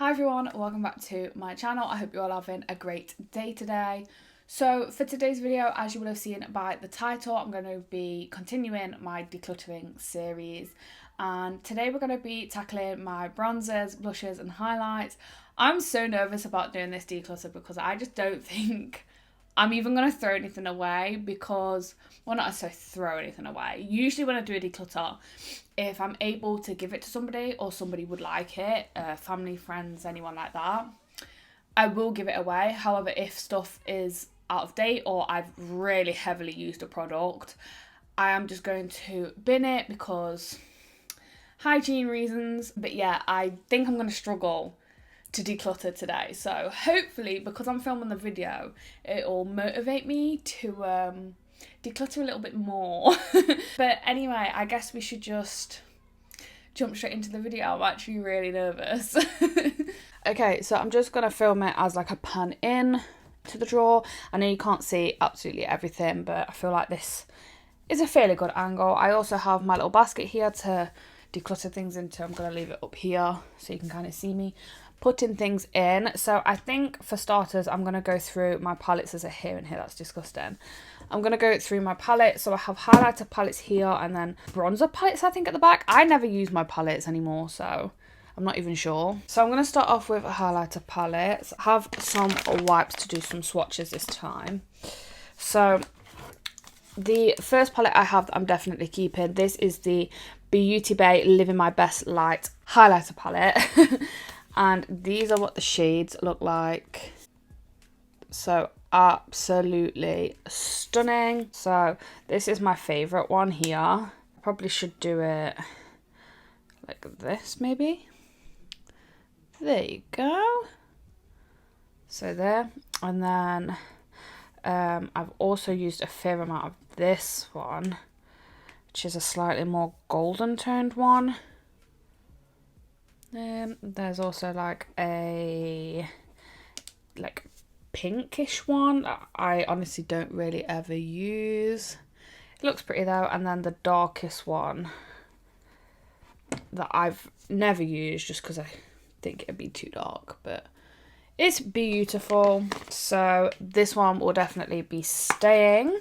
Hi everyone, welcome back to my channel. I hope you're all having a great day today. So for today's video, as you will have seen by the title, I'm going to be continuing my decluttering series, and today we're going to be tackling my bronzers, blushes and highlights. I'm so nervous about doing this declutter because I just don't think I'm even going to throw anything away because, well, not necessarily throw anything away. Usually when I do a declutter, if I'm able to give it to somebody or somebody would like it, family, friends, anyone like that, I will give it away. However, if stuff is out of date or I've really heavily used a product, I am just going to bin it because hygiene reasons. But yeah, I think I'm going to struggle to declutter today, so hopefully because I'm filming the video it'll motivate me to declutter a little bit more. But anyway, I guess we should just jump straight into the video. I'm actually really nervous. Okay, so I'm just gonna film it as like a pan in to the drawer. I know you can't see absolutely everything, but I feel like this is a fairly good angle. I also have my little basket here to declutter things into. I'm gonna leave it up here so you can kind of see me putting things in. So I think for starters I'm going to go through my palettes. There's a here and here, that's disgusting. I'm going to go through my palettes. So I have highlighter palettes here and then bronzer palettes I think at the back. I never use my palettes anymore, so I'm not even sure. So I'm going to start off with a highlighter palette. I have some wipes to do some swatches this time. So the first palette I have that I'm definitely keeping, this is the Beauty Bay Living My Best Light highlighter palette. And these are what the shades look like. So absolutely stunning. So this is my favourite one here. Probably should do it like this maybe. There you go. So there. And then I've also used a fair amount of this one, which is a slightly more golden toned one. There's also like a pinkish one that I honestly don't really ever use. It looks pretty though. And then the darkest one that I've never used just because I think it'd be too dark, but it's beautiful. So this one will definitely be staying.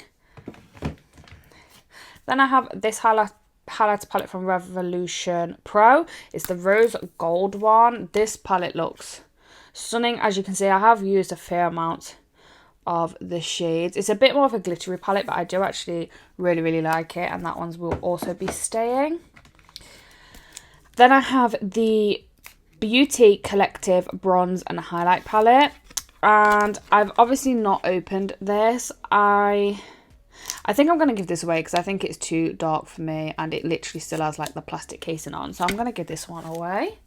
Then I have this highlighter palette from Revolution Pro. It's the rose gold one. This palette looks stunning. As you can see, I have used a fair amount of the shades. It's a bit more of a glittery palette, but I do actually really like it, and that one's will also be staying. Then I have the Beauty Collective bronze and highlight palette, and I've obviously not opened this. I think I'm going to give this away because I think it's too dark for me and it literally still has like the plastic casing on. So I'm going to give this one away.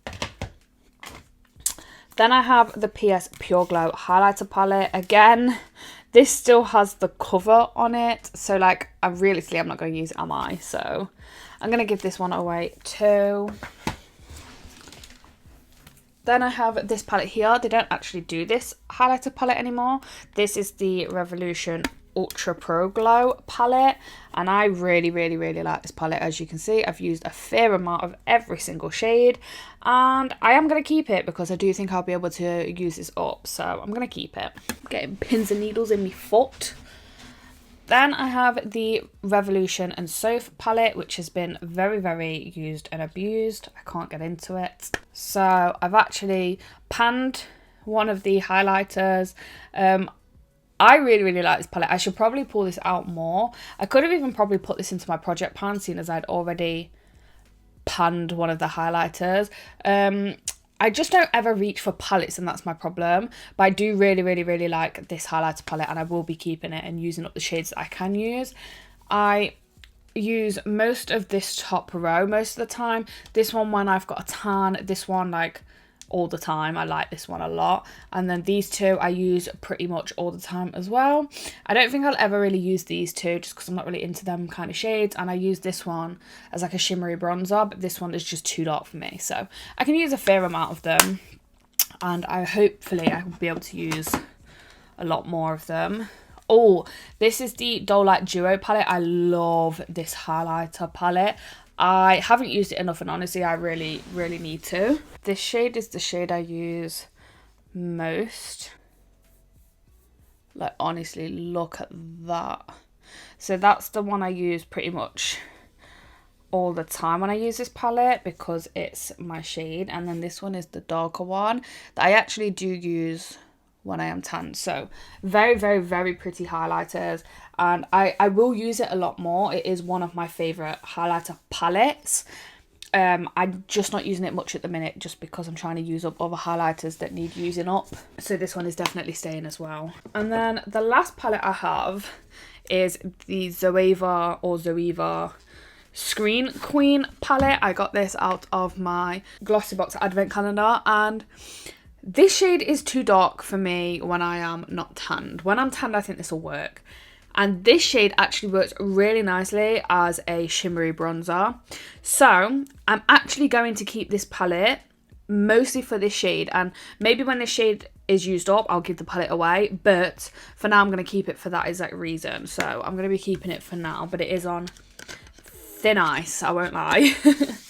Then I have the PS Pure Glow highlighter palette. Again, this still has the cover on it. So like, I'm not going to use it, am I? So I'm going to give this one away too. Then I have this palette here. They don't actually do this highlighter palette anymore. This is the Revolution Ultra Pro Glow palette, and I really like this palette. As you can see, I've used a fair amount of every single shade, and I am going to keep it because I do think I'll be able to use this up, so I'm going to keep it. I'm getting pins and needles in my foot. Then I have the Revolution and Soap palette, which has been very used and abused. I can't get into it. So I've actually panned one of the highlighters. I really like this palette. I should probably pull this out more. I could have even probably put this into my project pan, seeing as I'd already panned one of the highlighters. I just don't ever reach for palettes, and that's my problem. But I do really like this highlighter palette, and I will be keeping it and using up the shades that I can use. I use most of this top row most of the time. This one when I've got a tan, this one like all the time. I like this one a lot, and then these two I use pretty much all the time as well. I don't think I'll ever really use these two just because I'm not really into them kind of shades, and I use this one as like a shimmery bronzer, but this one is just too dark for me, so I can use a fair amount of them, and hopefully I will be able to use a lot more of them. Oh, this is the Doe Light Duo palette. I love this highlighter palette. I haven't used it enough, and honestly I really need to. This shade is the shade I use most. Like, honestly, look at that. So that's the one I use pretty much all the time when I use this palette, because it's my shade. And then this one is the darker one that I actually do use when I am tan. So very pretty highlighters, and I will use it a lot more. It is one of my favorite highlighter palettes. I'm just not using it much at the minute, just because I'm trying to use up other highlighters that need using up. So this one is definitely staying as well. And then the last palette I have is the Zoeva Screen Queen palette. I got this out of my Glossybox advent calendar, and this shade is too dark for me when I am not tanned. When I'm tanned, I think this will work. And this shade actually works really nicely as a shimmery bronzer. So I'm actually going to keep this palette mostly for this shade, and maybe when this shade is used up I'll give the palette away, but for now I'm going to keep it for that exact reason. So I'm going to be keeping it for now, but it is on thin ice, I won't lie.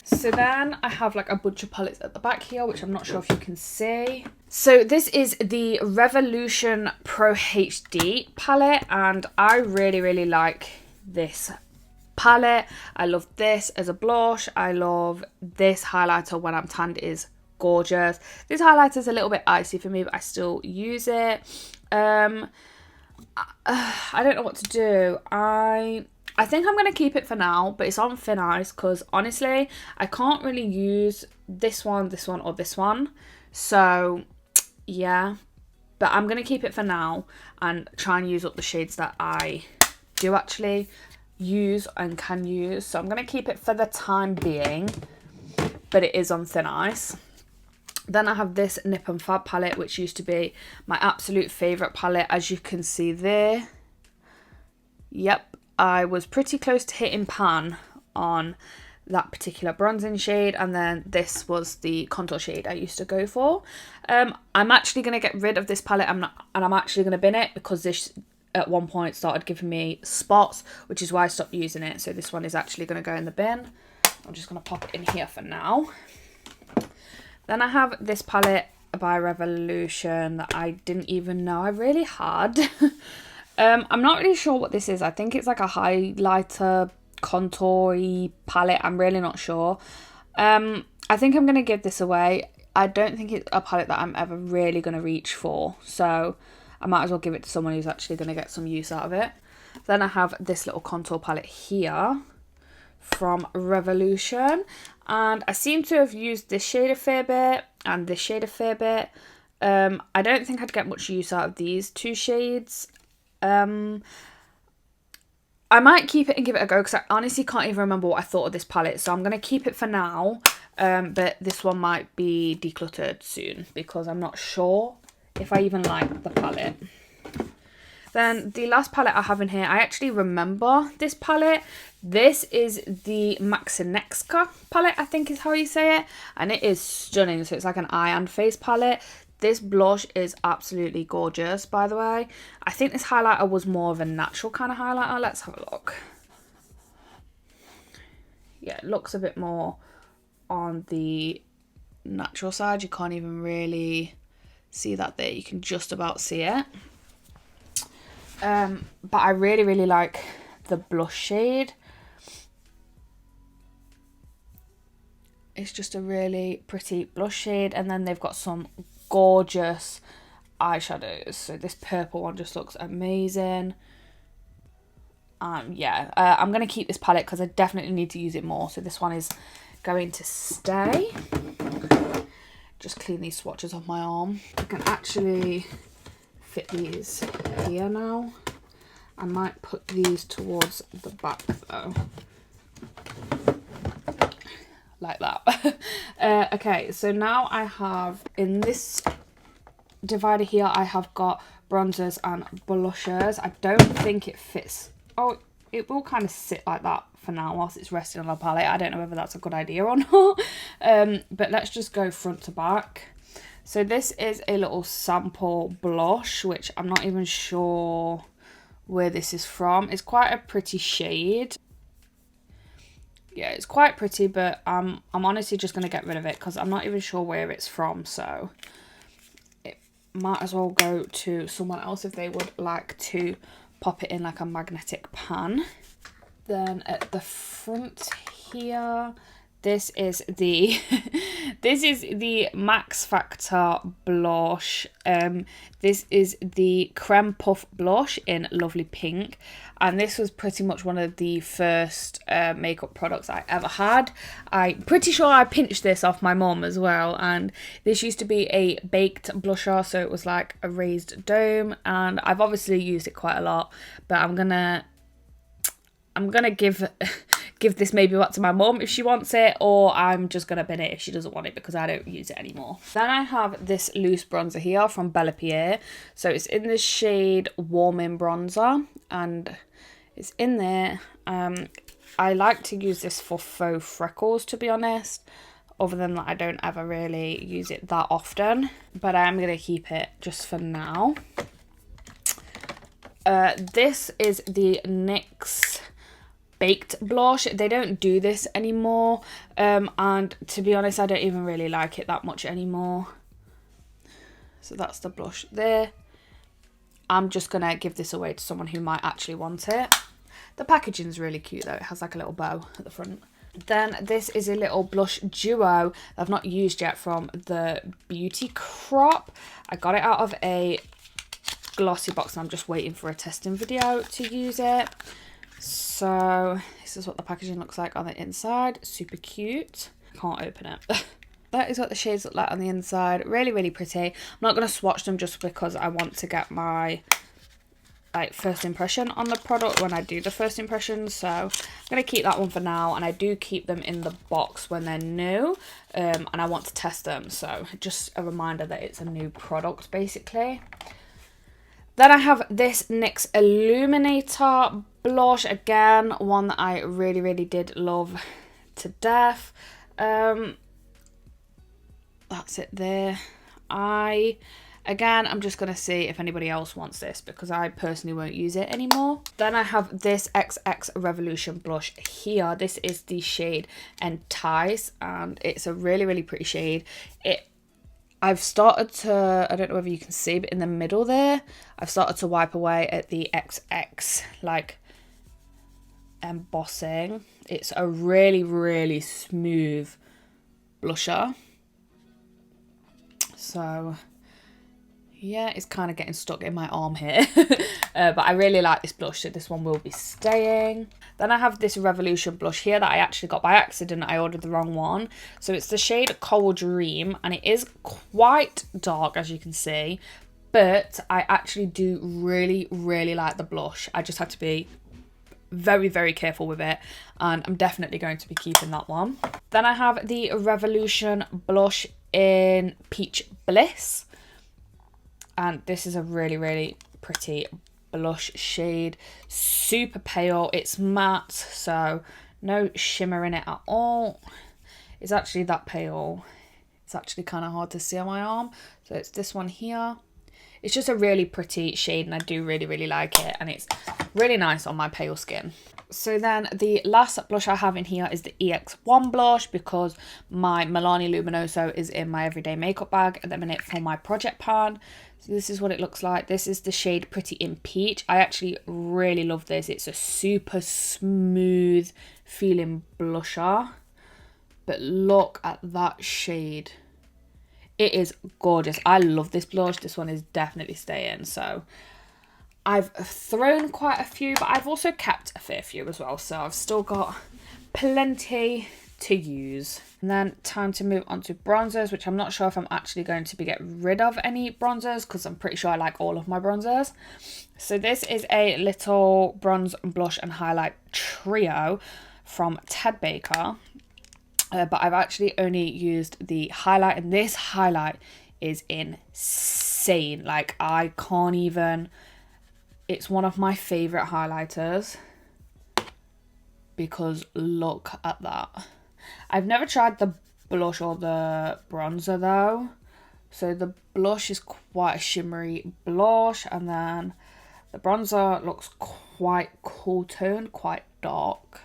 So then I have like a bunch of palettes at the back here, which I'm not sure if you can see. So this is the Revolution Pro HD palette, and I really like this palette. I love this as a blush. I love this highlighter when I'm tanned, is gorgeous. This highlighter is a little bit icy for me, but I still use it. I don't know what to do. I think I'm going to keep it for now, but it's on thin ice because honestly, I can't really use this one, or this one. So yeah, but I'm going to keep it for now and try and use up the shades that I do actually use and can use. So I'm going to keep it for the time being, but it is on thin ice. Then I have this Nip and Fab palette, which used to be my absolute favourite palette, as you can see there. Yep. I was pretty close to hitting pan on that particular bronzing shade, and then this was the contour shade I used to go for. I'm actually going to get rid of this palette, and I'm actually going to bin it, because this at one point started giving me spots, which is why I stopped using it. So this one is actually going to go in the bin. I'm just going to pop it in here for now. Then I have this palette by Revolution that I didn't even know I really had. I'm not really sure what this is. I think it's like a highlighter contour-y palette. I'm really not sure. I think I'm going to give this away. I don't think it's a palette that I'm ever really going to reach for. So I might as well give it to someone who's actually going to get some use out of it. Then I have this little contour palette here from Revolution. And I seem to have used this shade a fair bit and this shade a fair bit. I don't think I'd get much use out of these two shades. I might keep it and give it a go, because I honestly can't even remember what I thought of this palette. So I'm going to keep it for now. But this one might be decluttered soon, because I'm not sure if I even like the palette. Then the last palette I have in here, I actually remember this palette. This is the Maxinexka palette, I think is how you say it. And it is stunning. So it's like an eye and face palette. This blush is absolutely gorgeous, by the way. I think this highlighter was more of a natural kind of highlighter. Let's have a look. Yeah, it looks a bit more on the natural side. You can't even really see that there. You can just about see it. But I really like the blush shade. It's just a really pretty blush shade. And then they've got some gorgeous eyeshadows. So this purple one just looks amazing. Yeah, I'm going to keep this palette because I definitely need to use it more. So this one is going to stay. Just clean these swatches off my arm. I can actually fit these here now. I might put these towards the back though. Like that. Okay, so now I have, in this divider here, I have got bronzers and blushers. I don't think it fits. Oh, it will kind of sit like that for now whilst it's resting on the palette. I don't know whether that's a good idea or not. But let's just go front to back. So this is a little sample blush, which I'm not even sure where this is from. It's quite a pretty shade. Yeah, it's quite pretty, but I'm honestly just going to get rid of it because I'm not even sure where it's from, so it might as well go to someone else if they would like to pop it in like a magnetic pan. Then at the front here, this is the this is the Max Factor blush. This is the Creme Puff blush in Lovely Pink, and this was pretty much one of the first makeup products I ever had. I'm pretty sure I pinched this off my mum as well, and this used to be a baked blusher, so it was like a raised dome, and I've obviously used it quite a lot, but I'm gonna give this maybe back to my mum if she wants it, or I'm just gonna bin it if she doesn't want it because I don't use it anymore. Then I have this loose bronzer here from Blsuhers. So it's in the shade Warming Bronzer, and it's in there. I like to use this for faux freckles, to be honest. Other than that, I don't ever really use it that often, but I am gonna keep it just for now. This is the NYX baked blush. They don't do this anymore, and to be honest, I don't even really like it that much anymore. So that's the blush there. I'm just gonna give this away to someone who might actually want it. The packaging is really cute though. It has like a little bow at the front. Then this is a little blush duo I've not used yet from the Beauty Crop. I got it out of a glossy box and I'm just waiting for a testing video to use it. So this is what the packaging looks like on the inside. Super cute. Can't open it. That is what the shades look like on the inside. Really, really pretty. I'm not going to swatch them just because I want to get my like first impression on the product when I do the first impression. So I'm going to keep that one for now, and I do keep them in the box when they're new, and I want to test them. So just a reminder that it's a new product basically. Then I have this NYX Illuminator blush, again, one that I really, really did love to death. That's it there. Again, I'm just going to see if anybody else wants this because I personally won't use it anymore. Then I have this XX Revolution blush here. This is the shade Entice, and it's a really, really pretty shade. I've started to, I don't know whether you can see, but in the middle there, I've started to wipe away at the XX, like, embossing. It's a really, really smooth blusher. So, yeah, it's kind of getting stuck in my arm here. But I really like this blush, so this one will be staying. Then I have this Revolution blush here that I actually got by accident. I ordered the wrong one. So it's the shade Coral Dream, and it is quite dark, as you can see. But I actually do really, really like the blush. I just had to be very, very careful with it, and I'm definitely going to be keeping that one. Then I have the Revolution blush in Peach Bliss. And this is a really, really pretty blush shade. Super pale. It's matte, so no shimmer in it at all. It's actually that pale. It's actually kind of hard to see on my arm. So it's this one here. It's just a really pretty shade, and I do really, really like it. And it's really nice on my pale skin. So then the last blush I have in here is the EX1 blush, because my Milani Luminoso is in my everyday makeup bag at the minute for my project pan. So this is what it looks like. This is the shade Pretty in Peach. I actually really love this. It's a super smooth feeling blusher. But look at that shade. It is gorgeous. I love this blush. This one is definitely staying. So I've thrown quite a few, but I've also kept a fair few as well. So I've still got plenty to use. And then time to move on to bronzers, which I'm not sure if I'm actually going to be getting rid of any bronzers because I'm pretty sure I like all of my bronzers. So this is a little bronze, blush and highlight trio from Ted Baker. But I've actually only used the highlight, and this highlight is insane. Like, I can't even... It's one of my favourite highlighters because look at that. I've never tried the blush or the bronzer though. So the blush is quite a shimmery blush, and then the bronzer looks quite cool toned, quite dark.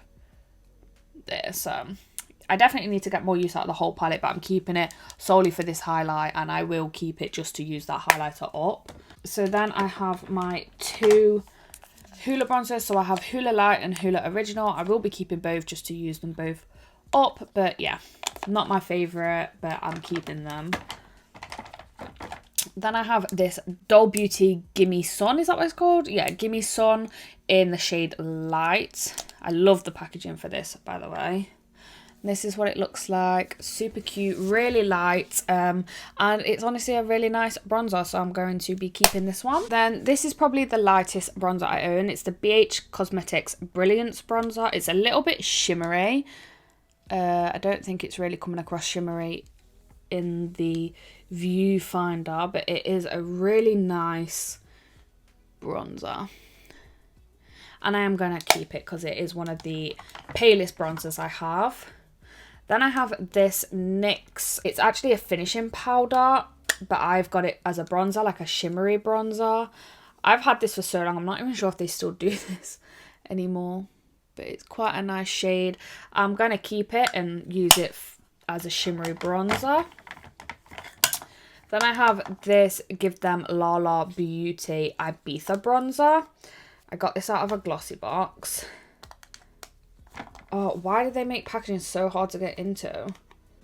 this. I definitely need to get more use out of the whole palette, but I'm keeping it solely for this highlight, and I will keep it just to use that highlighter up. So then I have my two Hoola bronzers. So I have Hoola Light and Hoola Original. I will be keeping both just to use them both up, but yeah, not my favourite, but I'm keeping them. Then I have this Doll Beauty Gimme Sun, is that what it's called? Yeah, Gimme Sun in the shade Light. I love the packaging for this, by the way. This is what it looks like. Super cute, really light, and it's honestly a really nice bronzer, so I'm going to be keeping this one. Then this is probably the lightest bronzer I own. It's the BH Cosmetics Brilliance bronzer. It's a little bit shimmery. I don't think it's really coming across shimmery in the viewfinder, but it is a really nice bronzer. And I am going to keep it because it is one of the palest bronzers I have. Then I have this NYX. It's actually a finishing powder, but I've got it as a bronzer, like a shimmery bronzer. I've had this for so long, I'm not even sure if they still do this anymore. But it's quite a nice shade. I'm going to keep it and use it as a shimmery bronzer. Then I have this Give Them Lala Beauty Ibiza bronzer. I got this out of a glossy box. Oh, why did they make packaging so hard to get into?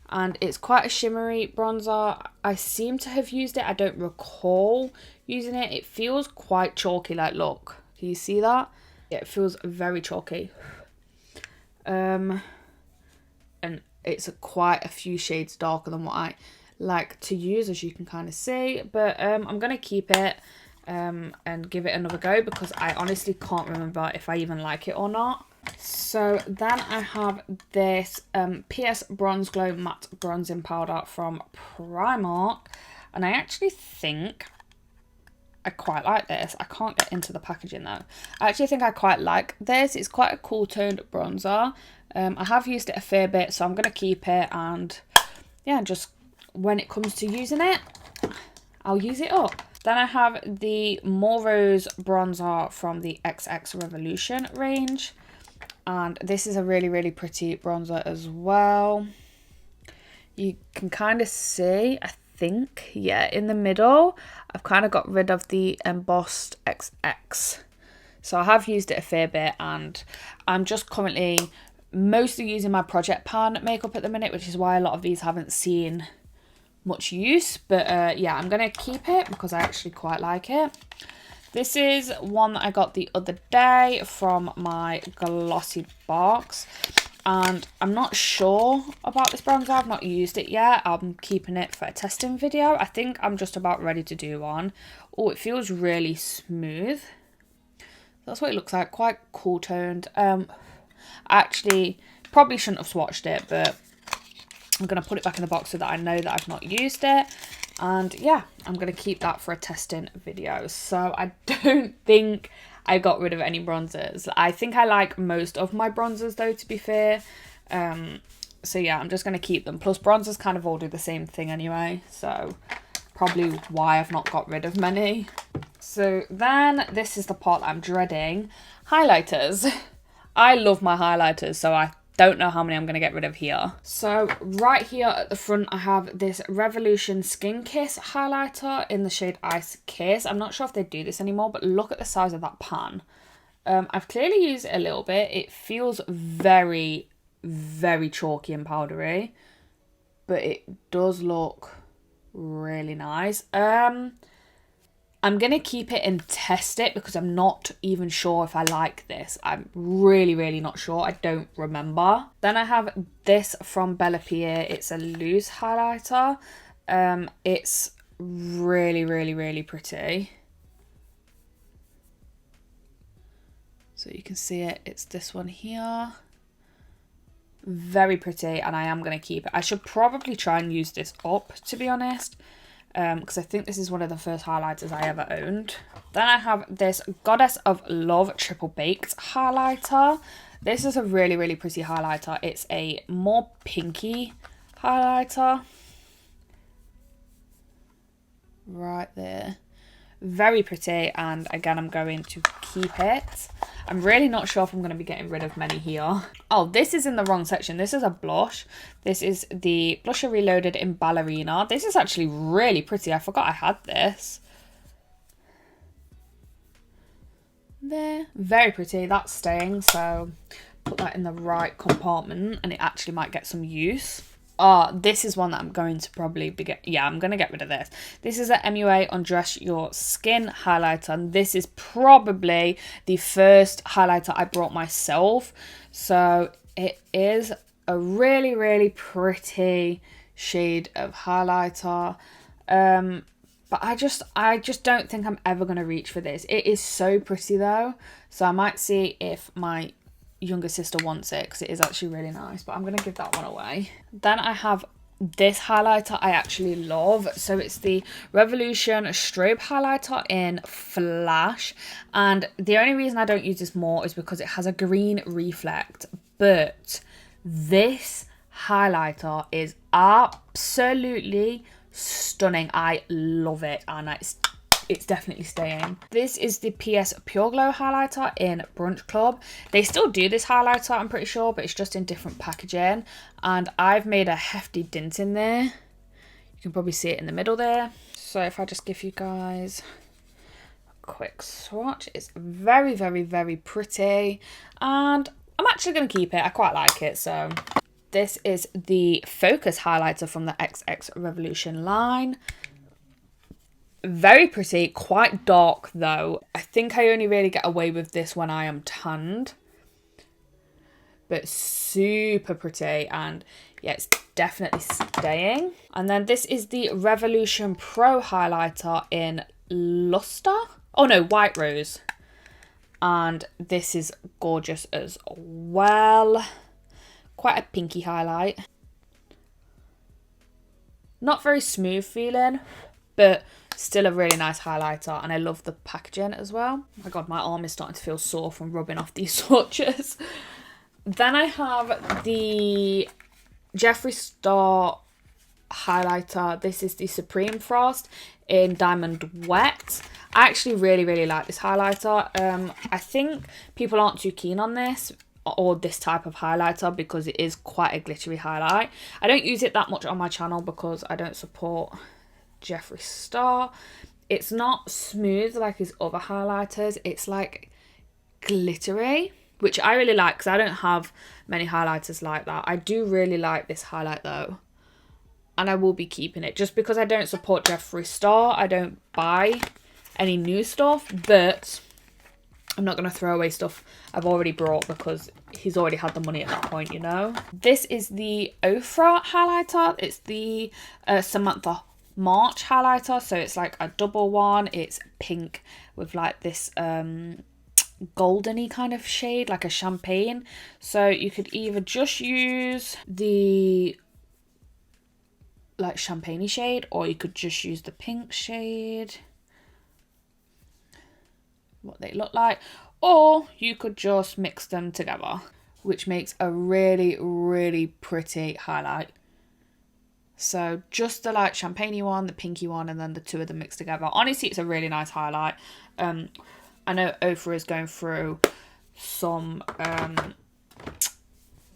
And it's quite a shimmery bronzer. I seem to have used it. I don't recall using it. It feels quite chalky. Like, look. Can you see that? Yeah, it feels very chalky. And it's quite a few shades darker than what I like to use, as you can kind of see. But I'm going to keep it and give it another go, because I honestly can't remember if I even like it or not. So then I have this PS Bronze Glow Matte Bronzing Powder from Primark, and I actually think I quite like this. I can't get into the packaging though. I actually think I quite like this. It's quite a cool toned bronzer. I have used it a fair bit, so I'm going to keep it, and yeah, just when it comes to using it, I'll use it up. Then I have the More Rose bronzer from the XX Revolution range. And this is a really, really pretty bronzer as well. You can kind of see, I think, yeah, in the middle, I've kind of got rid of the embossed XX. So I have used it a fair bit, and I'm just currently mostly using my Project Pan makeup at the minute, which is why a lot of these haven't seen much use. But yeah, I'm going to keep it because I actually quite like it. This is one that I got the other day from my glossy box, and I'm not sure about this bronzer. I've not used it yet. I'm keeping it for a testing video. I think I'm just about ready to do one. Oh, it feels really smooth. That's what it looks like, quite cool toned. I actually probably shouldn't have swatched it, but I'm going to put it back in the box so that I know that I've not used it. And yeah, I'm going to keep that for a testing video. So I don't think I got rid of any bronzers. I think I like most of my bronzers though, to be fair. So yeah, I'm just going to keep them. Plus bronzers kind of all do the same thing anyway. So probably why I've not got rid of many. So then this is the part that I'm dreading. Highlighters. I love my highlighters, so I don't know how many I'm going to get rid of here. So right here at the front, I have this Revolution Skin Kiss highlighter in the shade Ice Kiss. I'm not sure if they do this anymore, but look at the size of that pan. I've clearly used it a little bit. It feels very, very chalky and powdery, but it does look really nice. I'm going to keep it and test it because I'm not even sure if I like this. I'm really, really not sure. I don't remember. Then I have this from Blsuhers. It's a loose highlighter. It's really, really, really pretty. So you can see it. It's this one here. Very pretty, and I am going to keep it. I should probably try and use this up, to be honest. Because I think this is one of the first highlighters I ever owned. Then I have this Goddess of Love Triple Baked highlighter. This is a really, really pretty highlighter. It's a more pinky highlighter. Right there. Very pretty, and again, I'm going to keep it. I'm really not sure if I'm going to be getting rid of many here. Oh, this is in the wrong section. This is a blush. This is the Blusher Reloaded in Ballerina. This is actually really pretty. I forgot I had this. There. Very pretty. That's staying, so put that in the right compartment and it actually might get some use. This is one that I'm going to probably I'm going to get rid of this. This is a MUA Undress Your Skin highlighter, and this is probably the first highlighter I brought myself. So it is a really, really pretty shade of highlighter. But I just don't think I'm ever going to reach for this. It is so pretty though. So I might see if my younger sister wants it because it is actually really nice, but I'm going to give that one away. Then I have this highlighter I actually love. So it's the Revolution Strobe highlighter in Flash. And the only reason I don't use this more is because it has a green reflect. But this highlighter is absolutely stunning. I love it, and it's definitely staying. This is the PS Pure Glow highlighter in Brunch Club. They still do this highlighter, I'm pretty sure, but it's just in different packaging. And I've made a hefty dent in there. You can probably see it in the middle there. So if I just give you guys a quick swatch, it's very, very, very pretty. And I'm actually going to keep it. I quite like it, so... This is the Focus highlighter from the XX Revolution line. Very pretty, quite dark though. I think I only really get away with this when I am tanned. But super pretty, and yeah, it's definitely staying. And then this is the Revolution Pro highlighter in Luster. Oh no, White Rose. And this is gorgeous as well. Quite a pinky highlight. Not very smooth feeling, but still a really nice highlighter, and I love the packaging as well. Oh my god, my arm is starting to feel sore from rubbing off these swatches. Then I have the Jeffree Star highlighter. This is the Supreme Frost in Diamond Wet. I actually really, really like this highlighter. I think people aren't too keen on this or this type of highlighter because it is quite a glittery highlight. I don't use it that much on my channel because I don't support Jeffree Star. It's not smooth like his other highlighters. It's like glittery, which I really like because I don't have many highlighters like that. I do really like this highlight though, and I will be keeping it just because I don't support Jeffree Star. I don't buy any new stuff, but I'm not going to throw away stuff I've already brought because he's already had the money at that point, you know. This is the Ofra highlighter. It's the Samantha March highlighter. So it's like a double one. It's pink with like this goldeny kind of shade, like a champagne. So you could either just use the like champagne-y shade, or you could just use the pink shade. What they look like, or you could just mix them together, which makes a really, really pretty highlight. So just the like champagne-y one, the pinky one, and then the two of them mixed together. Honestly, it's a really nice highlight. I know Ofra is going through some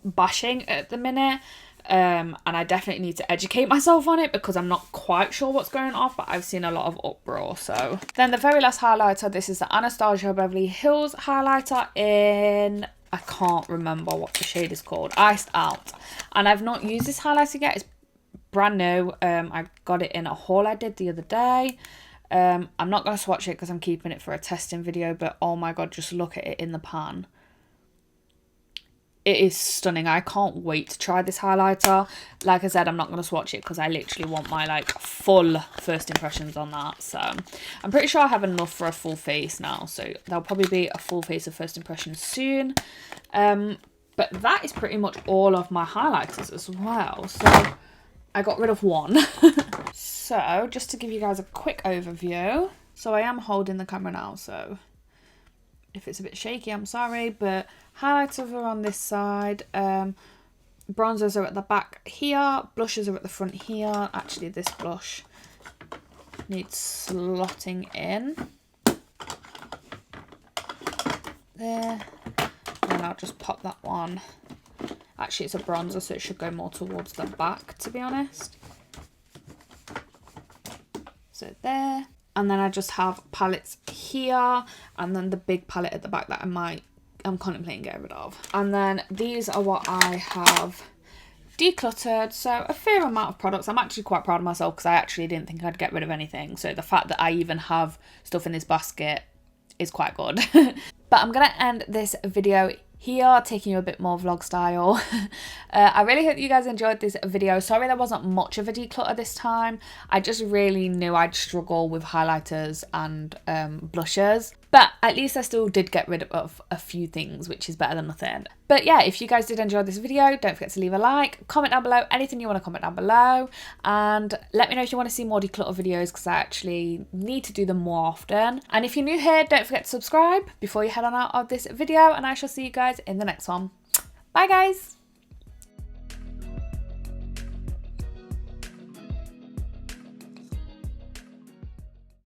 bashing at the minute. And I definitely need to educate myself on it because I'm not quite sure what's going on, but I've seen a lot of uproar. So then the very last highlighter, this is the Anastasia Beverly Hills highlighter in, I can't remember what the shade is called, Iced Out. And I've not used this highlighter yet. It's brand new. I got it in a haul I did the other day. I'm not going to swatch it because I'm keeping it for a testing video, but oh my god, just look at it in the pan. It is stunning. I can't wait to try this highlighter. Like I said, I'm not going to swatch it because I literally want my like full first impressions on that. So I'm pretty sure I have enough for a full face now. So there'll probably be a full face of first impressions soon. But that is pretty much all of my highlighters as well. So I got rid of one. So just to give you guys a quick overview. So I am holding the camera now, so if it's a bit shaky, I'm sorry, but highlighters are on this side, bronzers are at the back here, blushes are at the front here. Actually, this blush needs slotting in. there. And then I'll just pop that one. Actually, it's a bronzer, so it should go more towards the back, to be honest. So there. And then I just have palettes here, and then the big palette at the back that I'm contemplating getting rid of. And then these are what I have decluttered, so a fair amount of products. I'm actually quite proud of myself because I actually didn't think I'd get rid of anything. So the fact that I even have stuff in this basket is quite good. But I'm gonna end this video here, taking you a bit more vlog style. I really hope you guys enjoyed this video. Sorry there wasn't much of a declutter this time. I just really knew I'd struggle with highlighters and blushers. But at least I still did get rid of a few things, which is better than nothing. But yeah, if you guys did enjoy this video, don't forget to leave a like, comment down below, anything you want to comment down below. And let me know if you want to see more declutter videos, because I actually need to do them more often. And if you're new here, don't forget to subscribe before you head on out of this video. And I shall see you guys in the next one. Bye guys!